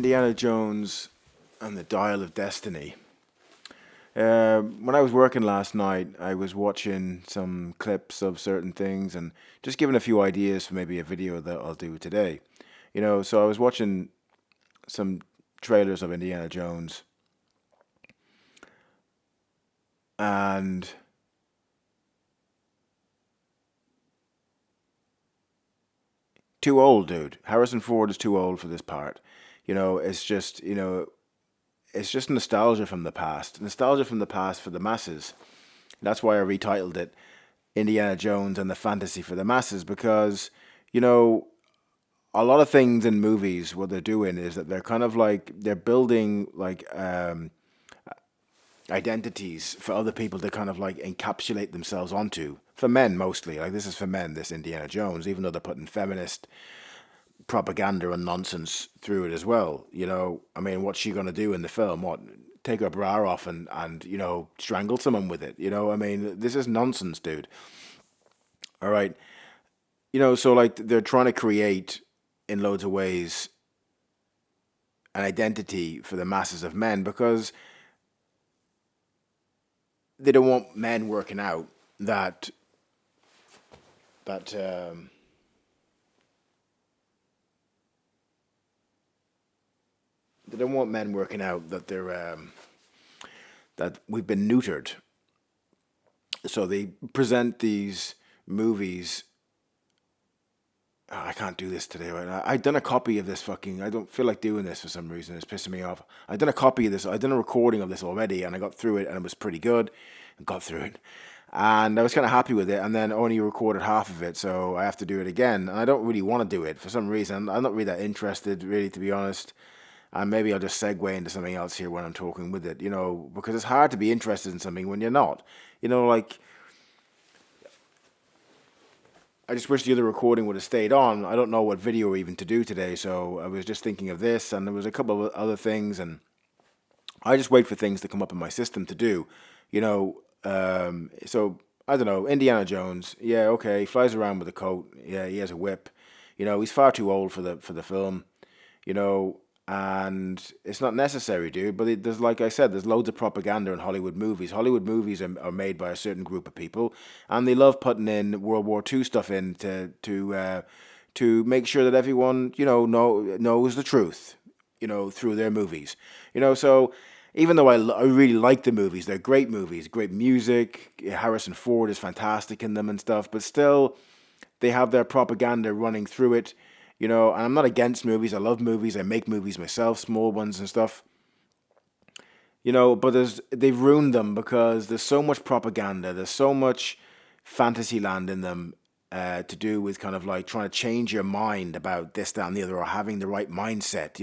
Indiana Jones and the Dial of Destiny. When I was working last night, I was watching some clips of certain things and just giving a few ideas for maybe a video that I'll do today. So I was watching some trailers of Indiana Jones, and too old, dude. Harrison Ford is too old for this part. It's just nostalgia from the past. Nostalgia from the past for the masses. That's why I retitled it Indiana Jones and the Fantasy for the Masses, because, you know, a lot of things in movies, what they're doing is that they're kind of like, they're building like identities for other people to kind of like encapsulate themselves onto. For men mostly. Like, this is for men, this Indiana Jones, even though they're putting feminist propaganda and nonsense through it as well. I mean, what's she gonna do in the film? What, take her bra off and strangle someone with it? I mean, this is nonsense, dude. All right. So like they're trying to create in loads of ways an identity for the masses of men because they don't want men working out that they don't want men working out that they're that we've been neutered. So they present these movies. I can't do this today, right? I've done a copy of this fucking. I don't feel like doing this for some reason. It's pissing me off. I've done a copy of this. I've done a recording of this already, and I got through it, and it was pretty good. I got through it, and I was kind of happy with it. And then only recorded half of it, so I have to do it again. And I don't really want to do it for some reason. I'm not really that interested, really, to be honest. And maybe I'll just segue into something else here when I'm talking with it, because it's hard to be interested in something when you're not. Like, I just wish the other recording would have stayed on. I don't know what video even to do today, so I was just thinking of this, and there was a couple of other things, and I just wait for things to come up in my system to do, So I don't know. Indiana Jones, yeah, okay, he flies around with a coat. Yeah, he has a whip. He's far too old for the film. You know, and it's not necessary, dude. But there's, like I said, there's loads of propaganda in Hollywood movies. Hollywood movies are made by a certain group of people, and they love putting in World War II stuff in to make sure that everyone knows the truth, through their movies. So even though I really like the movies, they're great movies, great music. Harrison Ford is fantastic in them and stuff, but still they have their propaganda running through it, and I'm not against movies. I love movies. I make movies myself, small ones and stuff. But they've ruined them because there's so much propaganda. There's so much fantasy land in them to do with kind of like trying to change your mind about this, that, and the other, or having the right mindset.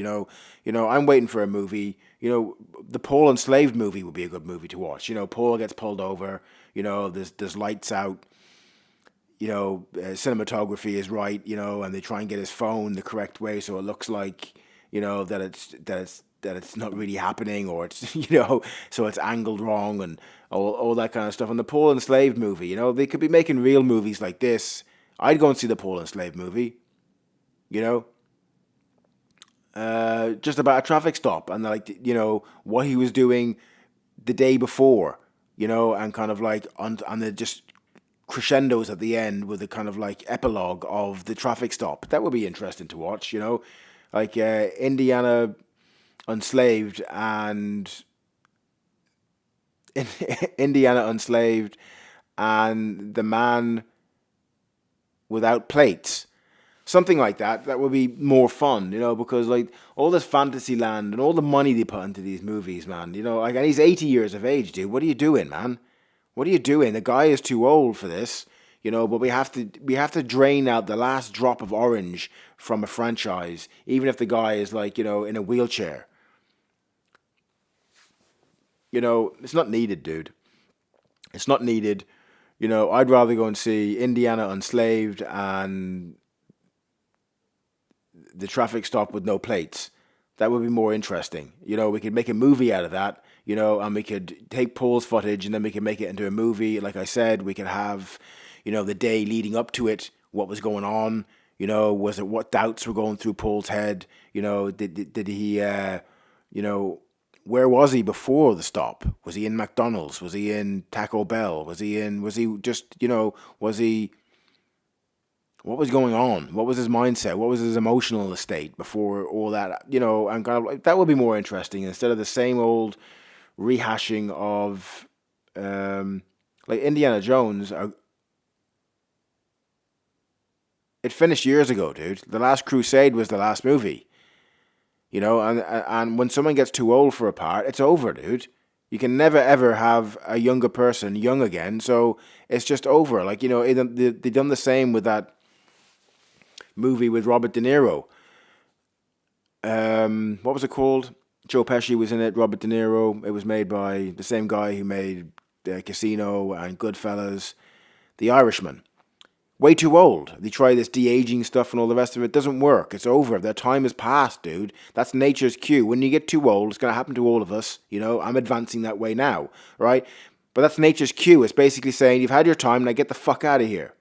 I'm waiting for a movie. The Paul Enslaved movie would be a good movie to watch. Paul gets pulled over. There's lights out. Cinematography is right, and they try and get his phone the correct way so it looks like, that it's not really happening, or it's so it's angled wrong and all that kind of stuff. And the Paul Enslaved movie, they could be making real movies like this. I'd go and see the Paul Enslaved movie, you know, just about a traffic stop and like what he was doing the day before, and kind of like on the just crescendos at the end with a kind of like epilogue of the traffic stop. That would be interesting to watch, like Indiana Unslaved and Indiana Unslaved and the man without plates. Something like that. That would be more fun, because like all this fantasy land and all the money they put into these movies, man, like, and he's 80 years of age, dude. What are you doing, man? What are you doing? The guy is too old for this, but we have to drain out the last drop of orange from a franchise, even if the guy is like, in a wheelchair. It's not needed, dude. It's not needed. I'd rather go and see Indiana Unslaved and the traffic stop with no plates. That would be more interesting. We could make a movie out of that, and we could take Paul's footage and then we could make it into a movie. Like I said, we could have, the day leading up to it, what was going on, You know, was it what doubts were going through Paul's head? You know, did he, you know, where was he before the stop? Was he in McDonald's? Was he in Taco Bell? Was he just, you know, was he, what was going on? What was his mindset? What was his emotional state before all that? You know, and kind of like, that would be more interesting instead of the same old rehashing of, like Indiana Jones. It finished years ago, dude. The Last Crusade was the last movie. You know, and when someone gets too old for a part, it's over, dude. You can never ever have a younger person young again. So it's just over. Like, you know, they done the same with that movie with Robert De Niro. What was it called? Joe Pesci was in it. Robert De Niro. It was made by the same guy who made Casino and Goodfellas. The Irishman. Way too old. They try this de-aging stuff and all the rest of it. It doesn't work. It's over. Their time has passed, dude. That's nature's cue. When you get too old, it's going to happen to all of us. You know, I'm advancing that way now, right? But that's nature's cue. It's basically saying, you've had your time, now get the fuck out of here.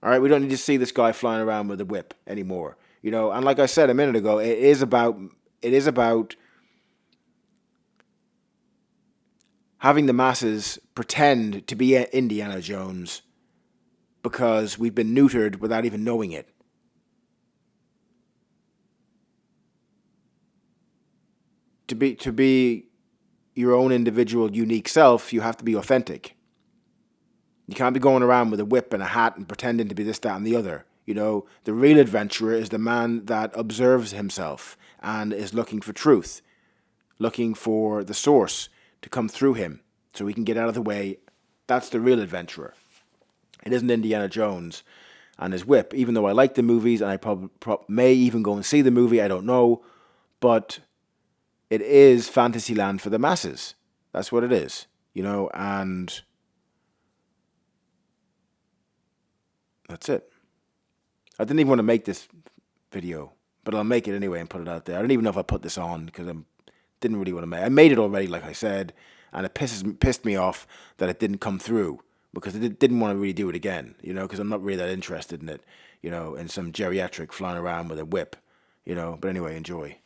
All right? We don't need to see this guy flying around with a whip anymore. You know, and like I said a minute ago, it is about having the masses pretend to be Indiana Jones because we've been neutered without even knowing it. To be your own individual, unique self, you have to be authentic. You can't be going around with a whip and a hat and pretending to be this, that, and the other. You know, the real adventurer is the man that observes himself and is looking for truth, looking for the source to come through him so he can get out of the way. That's the real adventurer. It isn't Indiana Jones and his whip, even though I like the movies and I probably may even go and see the movie, I don't know. But it is Fantasyland for the masses. That's what it is, you know, and that's it. I didn't even want to make this video, but I'll make it anyway and put it out there. I don't even know if I put this on because I didn't really want to make it. I made it already, like I said, and it pissed me off that it didn't come through because I didn't want to really do it again, you know, because I'm not really that interested in it, you know, in some geriatric flying around with a whip, you know. But anyway, enjoy.